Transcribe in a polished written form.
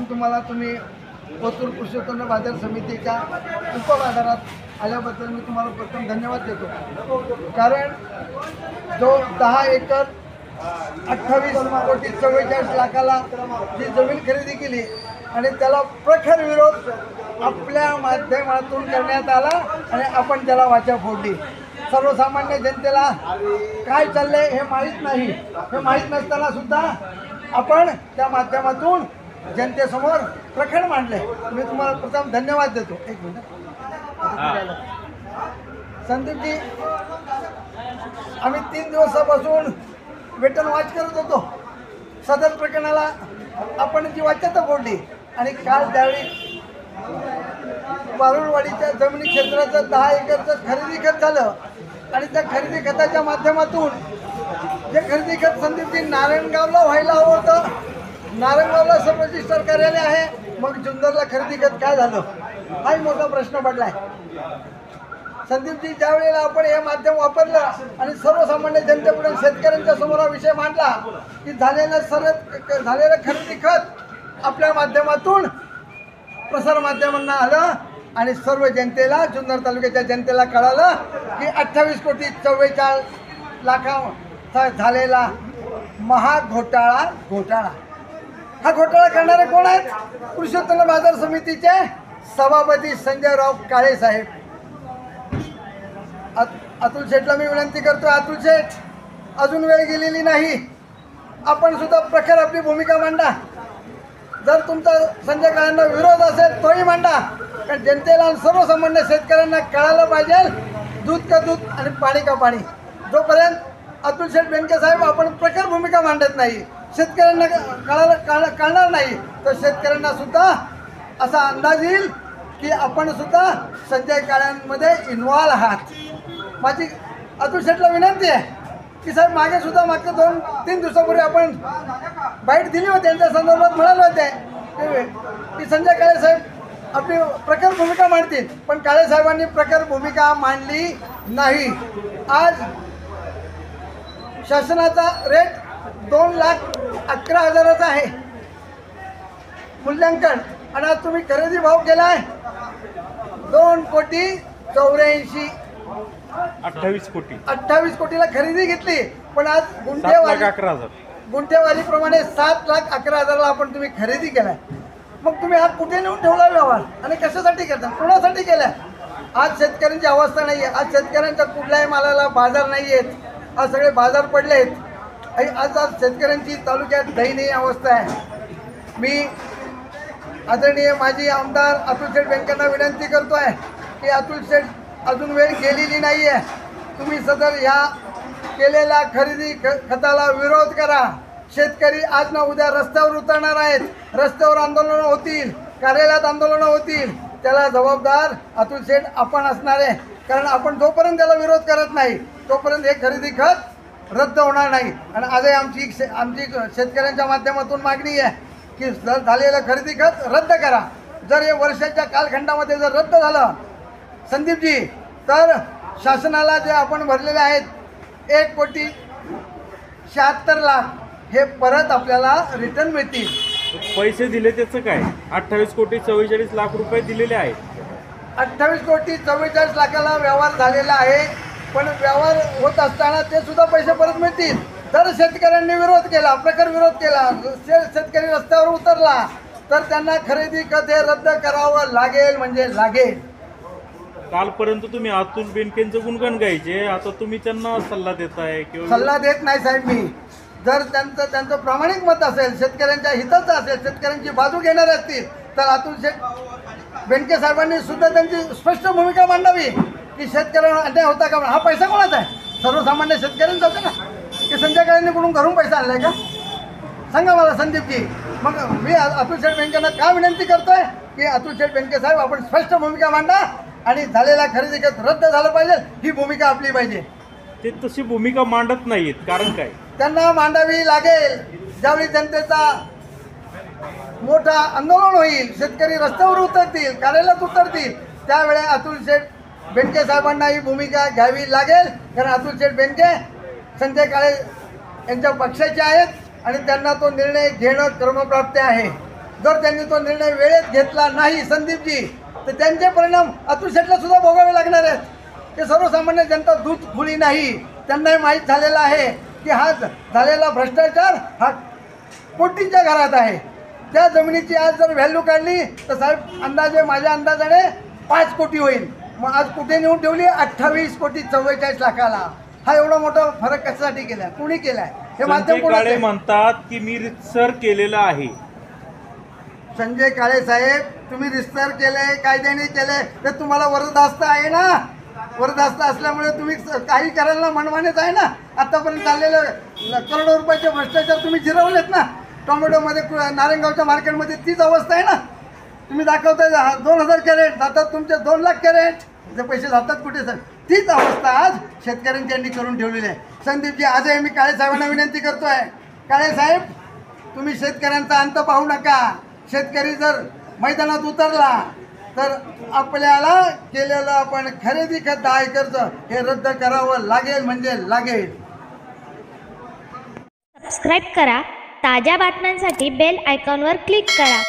तुम्हाला तुम्ही कोथरूड कृषी उत्पन्न बाजार समितीच्या उपबाजारात आल्याबद्दल मी तुम्हाला प्रथम धन्यवाद देतो। कारण जो 10 एकर 28,44,44 लाखाला जी जमीन खरेदी केली आणि त्याला प्रखर विरोध आपल्या माध्यमातून करण्यात आला आणि आपण त्याला वाचा फोडली। सर्वसामान्य जनतेला काय चाललंय हे माहीत नाही, हे माहीत नसताना सुद्धा आपण त्या माध्यमातून जनतेसमोर प्रखर मांडले। मी तुम्हाला प्रथम धन्यवाद देतो। एक मिनिट संदीपजी, आम्ही 3 दिवसापासून वेतन वाच करत होतो। सदर प्रकरणाला आपण जी वाच्यता फोडली आणि काल त्यावेळी वारुळवाडीच्या जमिनी क्षेत्राचं 10 एकरचं खरेदी खत झालं आणि त्या खरेदी खताच्या माध्यमातून जे खरेदी खत संदीपजी नारायणगावला व्हायला हवं होतं, नारायणगावला सब रजिस्टर कार्यालय आहे, मग जुन्नरला खरेदी खत काय झालं हाही मोठा प्रश्न पडलाय। संदीपजी, ज्या वेळेला आपण हे माध्यम वापरलं आणि सर्वसामान्य जनतेपुढे शेतकऱ्यांच्या समोर हा विषय मांडला की झालेलं खरेदी खत आपल्या माध्यमातून प्रसार माध्यमांना आलं आणि सर्व जनतेला, जुन्नर तालुक्याच्या जनतेला कळालं की 28,44,44 लाखाचा झालेला महाघोटाळा हा घोटाळा करणारे कोण आहेत? कृषी उत्पन्न बाजार समितीचे सभापती संजयराव काळे साहेब। अतुल शेठला मी विनंती करतो, अतुल शेठ, अजून वेळ गेलेली नाही, आपण सुद्धा प्रखर आपली भूमिका मांडा। जर तुमचा संजय काळेंना विरोध असेल तोही मांडा, कारण जनतेला आणि सर्वसामान्य शेतकऱ्यांना कळायला पाहिजे दूध का दूध आणि पाणी का पाणी। जोपर्यंत अतुल शेठ बेनके साहेब आपण प्रखर भूमिका मांडत नाही, शेतकऱ्यांना कळणार नाही, तर शेतकऱ्यांना सुद्धा असा अंदाज येईल की आपण सुद्धा संजय काळ्यांमध्ये इन्व्हॉल्व आहात। माझी अतुल शेठला विनंती आहे की साहेब, मागे सुद्धा मागच्या 2-3 दिवसापूर्वी आपण बाईट दिली होती, त्यांच्या संदर्भात म्हणाले होते की संजय काळे साहेब आपली प्रखर भूमिका मांडतील, पण काळे साहेबांनी प्रखर भूमिका मांडली नाही। आज शासनाचा रेट 2,11,000 आहे मूल्यांकन, आणि आज तुम्ही खरेदी भाव केलाय 2,84,00,000 28 कोटीला खरेदी घेतली, पण आज गुंठेवारीप्रमाणे 7,11,000 आपण तुम्ही खरेदी केलाय। मग तुम्ही हा कुठे नेऊन ठेवला व्यवहार आणि कशासाठी करता, कोणासाठी केलाय? आज शेतकऱ्यांची अवस्था नाही आहे, आज शेतकऱ्यांच्या कुठल्याही मालाला बाजार नाही आहेत, आज सगळे बाजार पडले आहेत। आज शेतकऱ्यांची तालुक्यात दयनीय अवस्था आहे। मी आदरणीय माजी आमदार अतुल शेठ बेनकेंना विनंती करतोय की अतुल शेठ, अजून वेळ गेलेली नाही आहे, तुम्ही सदर ह्या केलेल्या खरेदी खताला विरोध करा। शेतकरी आज ना उद्या रस्त्यावर उतरणार आहेत, रस्त्यावर आंदोलनं होतील, कार्यालयात आंदोलनं होतील, त्याला जबाबदार अतुल शेठ आपण असणार आहे। कारण आपण जोपर्यंत त्याला विरोध करत नाही तोपर्यंत हे खरेदी खत रद्द होणार नाही। आणि आजही आमची शेतकऱ्यांच्या माध्यमातून मागणी आहे की जर झालेलं खरेदी खत रद्द करा। जर हे वर्षाच्या कालखंडामध्ये जर रद्द झालं संदीपजी, तर शासनाला जे आपण भरलेले आहेत 1,76,00,000 हे परत आपल्याला रिटर्न मिळतील। पैसे दिले त्याचं काय? 28,44,00,000 रुपये दिलेले आहेत। 28,44,00,000 व्यवहार झालेला आहे, पण व्यवहार होत असताना ते सुद्धा पैसे परत मिळतील। जर शेतकऱ्यांनी विरोध केला, प्रखर विरोध केला, शेतकरी रस्त्यावर उतरला, तर त्यांना खरेदी खत हे रद्द करावं लागेल म्हणजे लागेल। कालपर्यंत तुम्ही अतुल बेनकेंचं गुणगान गायचे, आता तुम्ही त्यांना सल्ला देताय किंवा? सल्ला देत नाही साहेब मी। जर त्यांचं प्रामाणिक मत असेल, शेतकऱ्यांच्या हिताचं असेल, शेतकऱ्यांची बाजू घेणार असतील, तर अतुल शेठ बेनके साहेबांनी सुद्धा त्यांची स्पष्ट भूमिका मांडावी की शेतकऱ्यांना अन्याय होता का। हा पैसा कोणाचा आहे? सर्वसामान्य शेतकऱ्यांचा होता ना, की संजय काळेंनी कुठून घरून पैसा आणलाय का? सांगा मला संदीपजी। मग मी अतुल शेठ बेनकेंना का विनंती करतोय की अतुल शेठ बेनके साहेब आपण स्पष्ट भूमिका मांडा आणि झालेला खरेदी खत रद्द झालं पाहिजे, ही भूमिका आपली पाहिजे। ते तशी भूमिका मांडत नाहीत, कारण काय? त्यांना मांडावी लागेल। ज्यावेळी जनतेचा मोठा आंदोलन होईल, शेतकरी रस्त्यावर उतरतील, कार्यालयात उतरतील, त्यावेळी अतुल शेठ बेनके साहेबांना ही भूमिका घ्यावी लागेल। कारण अतुल शेठ बेनके संजय काळे यांच्या पक्षाचे आहेत आणि त्यांना तो निर्णय घेणं क्रमप्राप्त आहे। जर त्यांनी तो निर्णय वेळेत घेतला नाही संदीपजी, तर त्यांचे परिणाम अतुल शेठला सुद्धा भोगावे लागणार आहेत. ते सर्वसामान्य जनता दूध खुली नाही, त्यांनाही माहीत झालेलं आहे की हा झालेला भ्रष्टाचार हा कोटींच्या घरात आहे. त्या जमिनीची आज जर व्हॅल्यू काढली तर साहेब अंदाजे माझ्या अंदाजाने 5 कोटी होईल. मग आज कुठे नेऊन ठेवली 28 कोटी 44 लाखाला. हा एवढा मोठा फरक कशासाठी केला, कुणी केलाय? हे माध्यम संजय काळे कोणाचं? म्हणतात की मी रितसर केलेलं आहे. संजय काळे साहेब, तुम्ही रिस्तर केले, कायद्याने केले, तर तुम्हाला वरदहस्त आहे ना. वरदहस्त असल्यामुळे तुम्ही काही करायला मनमानेच आहे ना. आतापर्यंत चाललेले करोडो रुपयाचे भ्रष्टाचार तुम्ही जिरवलेत ना. टोमॅटोमध्ये नारायणगावच्या मार्केटमध्ये तीच अवस्था आहे ना. तुम्ही दाखवताय 2000 कॅरेट जातात, तुमचे 2 लाख कॅरेट, ते पैसे जातात कुठे सर? तीच अवस्था आज शेतकऱ्यांची यांनी करून ठेवलेली आहे. संदीपजी, आजही मी काळे साहेबांना विनंती करतोय, काळे साहेब तुम्ही शेतकऱ्यांचा अंत पाहू नका. शेतकरी जर मैदानात उतरला तर आपल्याला केलेलं आपण खरेदी खत 10 एकरचं हे रद्द करावं लागेल म्हणजे लागेल. सबस्क्राईब करा. ताज्या बातम्यांसाठी बेल आयकॉनवर क्लिक करा.